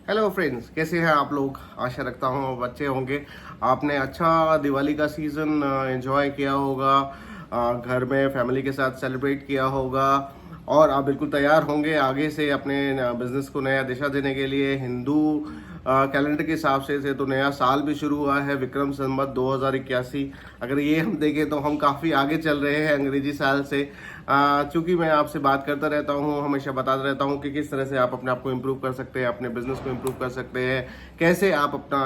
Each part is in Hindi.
हेलो फ्रेंड्स, कैसे हैं आप लोग। आशा रखता हूँ बच्चे होंगे। आपने अच्छा दिवाली का सीज़न एंजॉय किया होगा, घर में फैमिली के साथ सेलिब्रेट किया होगा और आप बिल्कुल तैयार होंगे आगे से अपने बिजनेस को नया दिशा देने के लिए। हिंदू कैलेंडर के हिसाब से तो नया साल भी शुरू हुआ है, विक्रम संवत 2081। अगर ये हम देखें तो हम काफ़ी आगे चल रहे हैं अंग्रेजी साल से। चूंकि मैं आपसे बात करता रहता हूँ, हमेशा बताता रहता हूँ कि किस तरह से आप अपने आप को इम्प्रूव कर सकते हैं, अपने बिजनेस को इम्प्रूव कर सकते हैं, कैसे आप अपना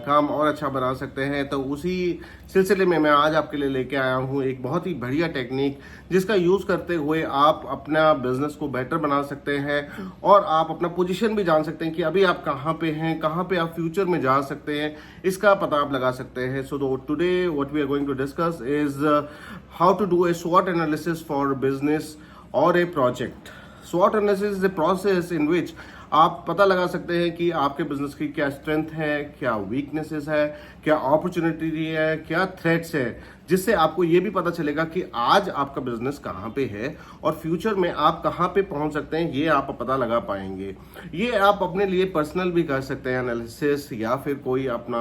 काम और अच्छा बना सकते हैं। तो उसी सिलसिले में मैं आज आपके लिए लेके आया हूँ एक बहुत ही बढ़िया टेक्निक, जिसका यूज़ करते हुए आप अपना बिजनेस को बेटर बना सकते हैं और आप अपना पोजीशन भी जान सकते हैं कि अभी आप कहाँ पे हैं, कहाँ पे आप फ्यूचर में जा सकते हैं, इसका पता आप लगा सकते हैं। So today what we are going to discuss is how to do a SWOT analysis for a business or a project. SWOT analysis is a process in which आप पता लगा सकते हैं कि आपके बिजनेस की क्या स्ट्रेंथ है, क्या वीकनेसेस है, क्या अपॉर्चुनिटी है, क्या थ्रेट्स है, जिससे आपको ये भी पता चलेगा कि आज आपका बिजनेस कहाँ पे है और फ्यूचर में आप कहाँ पे पहुंच सकते हैं। ये आप पता लगा पाएंगे। ये आप अपने लिए पर्सनल भी कर सकते हैं एनालिसिस, या फिर कोई अपना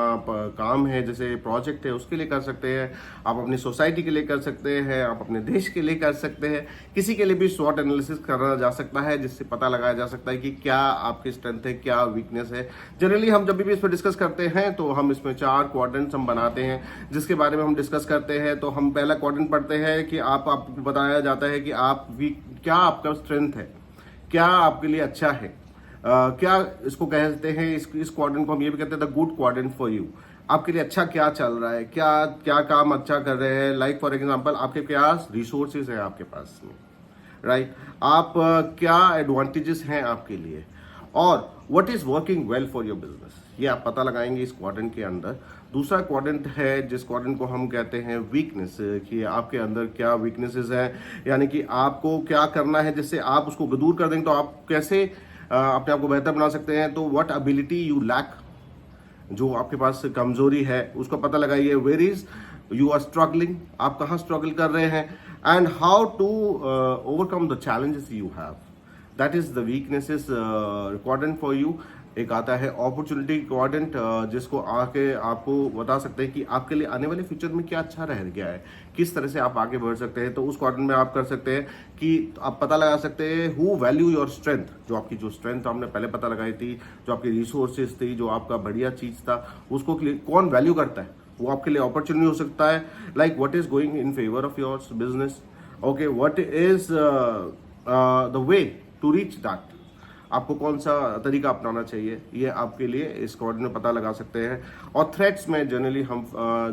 काम है जैसे प्रोजेक्ट है उसके लिए कर सकते हैं, आप अपनी सोसाइटी के लिए कर सकते हैं, आप अपने देश के लिए कर सकते हैं। किसी के लिए भी SWOT एनालिसिस करा जा सकता है, जिससे पता लगाया जा सकता है कि क्या आपकी स्ट्रेंथ है, क्या वीकनेस है। जनरली हम जब भी इस पर डिस्कस करते हैं तो हम इसमें 4 क्वाड्रेंट्स हम बनाते हैं, जिसके बारे में हम डिस्कस करते हैं। तो हम पहला क्वाड्रेंट पढ़ते हैं कि आपको बताया जाता है कि आप क्या आपका स्ट्रेंथ है, क्या आपके लिए अच्छा है, क्या इसको कहते हैं, इस क्वाड्रेंट को हम ये भी कहते हैं the good quadrant for you. आपके लिए अच्छा क्या चल रहा है, क्या क्या काम अच्छा कर रहे हैं। लाइक फॉर एग्जांपल, आपके पास रिसोर्सेज है आपके पास में, राइट। आप क्या एडवांटेजेस हैं आपके लिए, और what is working well for your business, ये आप पता लगाएंगे इस क्वाड्रेंट के अंदर। दूसरा क्वाड्रेंट है जिस क्वाड्रेंट को हम कहते हैं वीकनेस, कि आपके अंदर क्या वीकनेसेस हैं, यानी कि आपको क्या करना है जिससे आप उसको दूर कर देंगे तो आप कैसे अपने आप को बेहतर बना सकते हैं। तो व्हाट एबिलिटी यू लैक, जो आपके पास कमजोरी है उसको पता लगाइए। Where is you are struggling, आप कहाँ स्ट्रगल कर रहे हैं, and how to overcome the challenges you have, that is the weaknesses quadrant for you. एक आता है अपॉर्चुनिटी क्वाड्रेंट, जिसको आके आपको बता सकते हैं कि आपके लिए आने वाले फ्यूचर में क्या अच्छा रह गया है, किस तरह से आप आगे बढ़ सकते हैं। तो उस क्वाड्रेंट में आप कर सकते हैं कि आप पता लगा सकते हैं हु वैल्यू योर स्ट्रेंथ, जो आपकी जो स्ट्रेंथ हमने पहले पता लगाई थी, जो आपकी रिसोर्सेज थी, जो आपका बढ़िया चीज था, उसको कौन वैल्यू करता है। वो आपके लिए अपॉर्चुनिटी हो सकता है, like what is going in favour of your business, okay, what is the way to reach that, आपको कौन सा तरीका अपनाना चाहिए, ये आपके लिए इस कोड में पता लगा सकते हैं। और थ्रेट्स में जनरली हम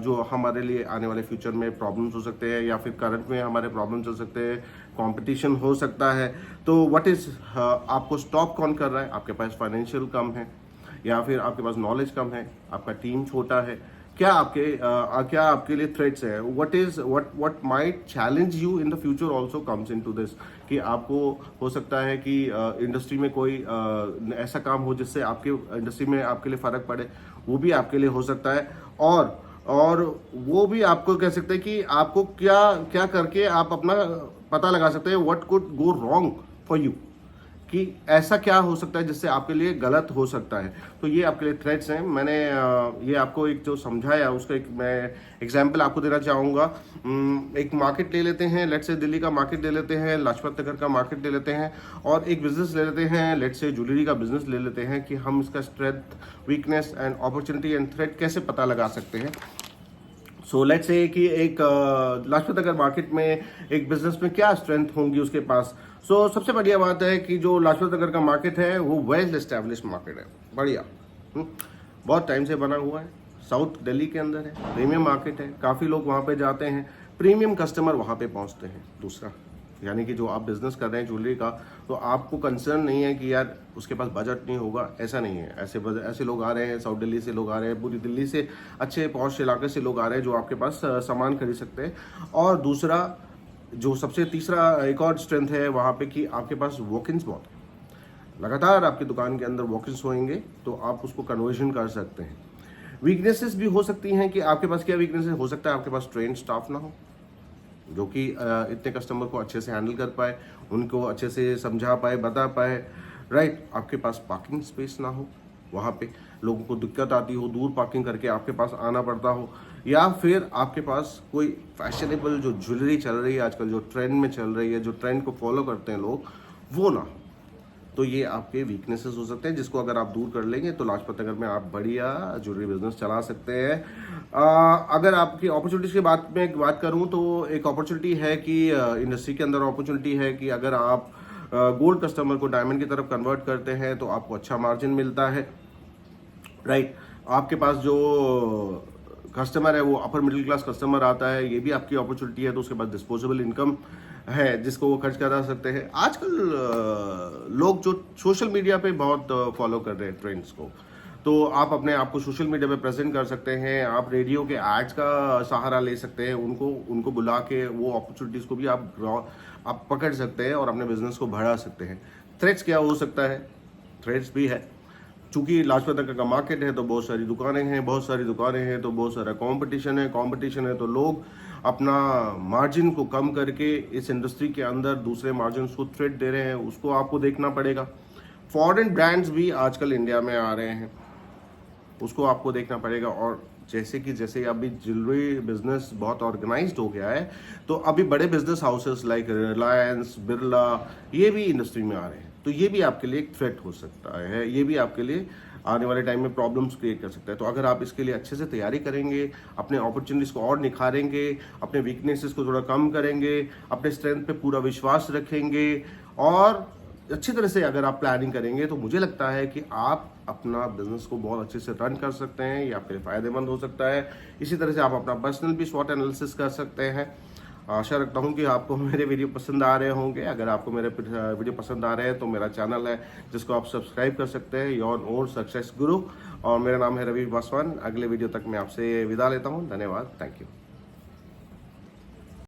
जो हमारे लिए आने वाले फ्यूचर में प्रॉब्लम्स हो सकते हैं, या फिर करंट में हमारे प्रॉब्लम्स हो सकते हैं, कंपटीशन हो सकता है। तो व्हाट इज आपको स्टॉप कौन कर रहा है, आपके पास फाइनेंशियल कम है, या फिर आपके पास नॉलेज कम है, आपका टीम छोटा है, क्या आपके लिए थ्रेट्स है, what might challenge you in the future also comes into this. कि आपको हो सकता है कि इंडस्ट्री में कोई ऐसा काम हो जिससे आपके इंडस्ट्री में आपके लिए फर्क पड़े, वो भी आपके लिए हो सकता है। और वो भी आपको कह सकते हैं कि आपको क्या क्या करके आप अपना पता लगा सकते हैं what could go wrong for you, कि ऐसा क्या हो सकता है जिससे आपके लिए गलत हो सकता है। तो ये आपके लिए थ्रेट्स हैं। मैंने ये आपको एक जो समझाया उसका एक मैं एग्जांपल आपको देना चाहूँगा। एक मार्केट ले लेते हैं, लेट्स से दिल्ली का मार्केट ले लेते हैं, लाजपत नगर का मार्केट ले लेते हैं, और एक बिजनेस ले लेते हैं, लेट्स से ज्वेलरी का बिजनेस ले लेते हैं, कि हम इसका strength, weakness and opportunity and threat कैसे पता लगा सकते हैं। सो लेट्स से कि एक लाजपत नगर मार्केट में एक बिजनेस में क्या स्ट्रेंथ होंगी उसके पास। सबसे बढ़िया बात है कि जो लाजपत नगर का मार्केट है वो वेल एस्टेब्लिश मार्केट है, बढ़िया, बहुत टाइम से बना हुआ है, साउथ दिल्ली के अंदर है, प्रीमियम मार्केट है, काफ़ी लोग वहाँ पे जाते हैं, प्रीमियम कस्टमर वहाँ पे पहुँचते हैं। दूसरा, यानी कि जो आप बिजनेस कर रहे हैं ज्वेलरी का, तो आपको कंसर्न नहीं है कि यार उसके पास बजट नहीं होगा, ऐसा नहीं है। ऐसे लोग आ रहे हैं, साउथ दिल्ली से लोग आ रहे हैं, पूरी दिल्ली से अच्छे पॉश इलाके से लोग आ रहे हैं जो आपके पास सामान खरीद सकते हैं। और दूसरा, जो सबसे तीसरा एक और स्ट्रेंथ है वहाँ पे, कि आपके पास वॉक-इन्स बहुत है, लगातार आपकी दुकान के अंदर वॉक-इन्स होंगे तो आप उसको कन्वर्जन कर सकते हैं। वीकनेसेस भी हो सकती हैं कि आपके पास क्या वीकनेसेस हो सकता है, आपके पास ट्रेन स्टाफ ना हो जो कि इतने कस्टमर को अच्छे से हैंडल कर पाए, उनको अच्छे से समझा पाए, बता पाए, राइट। आपके पास पार्किंग स्पेस ना हो, वहाँ पे लोगों को दिक्कत आती हो, दूर पार्किंग करके आपके पास आना पड़ता हो, या फिर आपके पास कोई फैशनेबल जो ज्वेलरी चल रही है आजकल, जो ट्रेंड में चल रही है, जो ट्रेंड को फॉलो करते हैं लोग, वो ना हो। तो ये आपके वीकनेसेस हो सकते हैं, जिसको अगर आप दूर कर लेंगे तो लाजपत नगर में आप बढ़िया ज्वेलरी बिजनेस चला सकते हैं। अगर आपकी अपॉर्चुनिटीज की बात करूं तो एक अपॉर्चुनिटी है कि इंडस्ट्री के अंदर अपॉर्चुनिटी है कि अगर आप गोल्ड कस्टमर को डायमंड की तरफ कन्वर्ट करते हैं तो आपको अच्छा मार्जिन मिलता है, राइट। आपके पास जो कस्टमर है वो अपर मिडिल क्लास कस्टमर आता है, ये भी आपकी अपॉर्चुनिटी है। तो उसके बाद डिस्पोजेबल इनकम है जिसको वो खर्च करा सकते हैं। आजकल लोग जो सोशल मीडिया पे बहुत फॉलो कर रहे हैं ट्रेंड्स को, तो आप अपने आप को सोशल मीडिया पे प्रेजेंट कर सकते हैं। आप रेडियो के एड्स का सहारा ले सकते हैं, उनको बुला के वो अपॉर्चुनिटीज को भी आप पकड़ सकते हैं और अपने बिजनेस को बढ़ा सकते हैं। थ्रेट्स क्या हो सकता है? थ्रेट्स भी है, चूंकि लाजपत नगर का मार्केट है तो बहुत सारी दुकानें हैं, तो बहुत सारा कंपटीशन है तो लोग अपना मार्जिन को कम करके इस इंडस्ट्री के अंदर दूसरे मार्जिन को थ्रेट दे रहे हैं, उसको आपको देखना पड़ेगा। फॉरेन ब्रांड्स भी आजकल इंडिया में आ रहे हैं, उसको आपको देखना पड़ेगा। और जैसे अभी ज्वेलरी बिजनेस बहुत ऑर्गेनाइज्ड हो गया है, तो अभी बड़े business houses like Reliance, Birla, ये भी इंडस्ट्री में आ रहे हैं। तो ये भी आपके लिए एक थ्रेट हो सकता है, ये भी आपके लिए आने वाले टाइम में प्रॉब्लम्स क्रिएट कर सकता है। तो अगर आप इसके लिए अच्छे से तैयारी करेंगे, अपने अपॉर्चुनिटीज को और निखारेंगे, अपने वीकनेसेस को थोड़ा कम करेंगे, अपने स्ट्रेंथ पे पूरा विश्वास रखेंगे और अच्छी तरह से अगर आप प्लानिंग करेंगे, तो मुझे लगता है कि आप अपना बिजनेस को बहुत अच्छे से रन कर सकते हैं। ये आपके लिए फायदेमंद हो सकता है। इसी तरह से आप अपना पर्सनल भी स्वॉट एनालिसिस कर सकते हैं। आशा रखता हूँ कि आपको मेरे वीडियो पसंद आ रहे होंगे। अगर आपको मेरे वीडियो पसंद आ रहे हैं तो मेरा चैनल है जिसको आप सब्सक्राइब कर सकते हैं, योर ओन सक्सेस गुरु, और मेरा नाम है रवि पासवान। अगले वीडियो तक मैं आपसे विदा लेता हूँ। धन्यवाद, थैंक यू।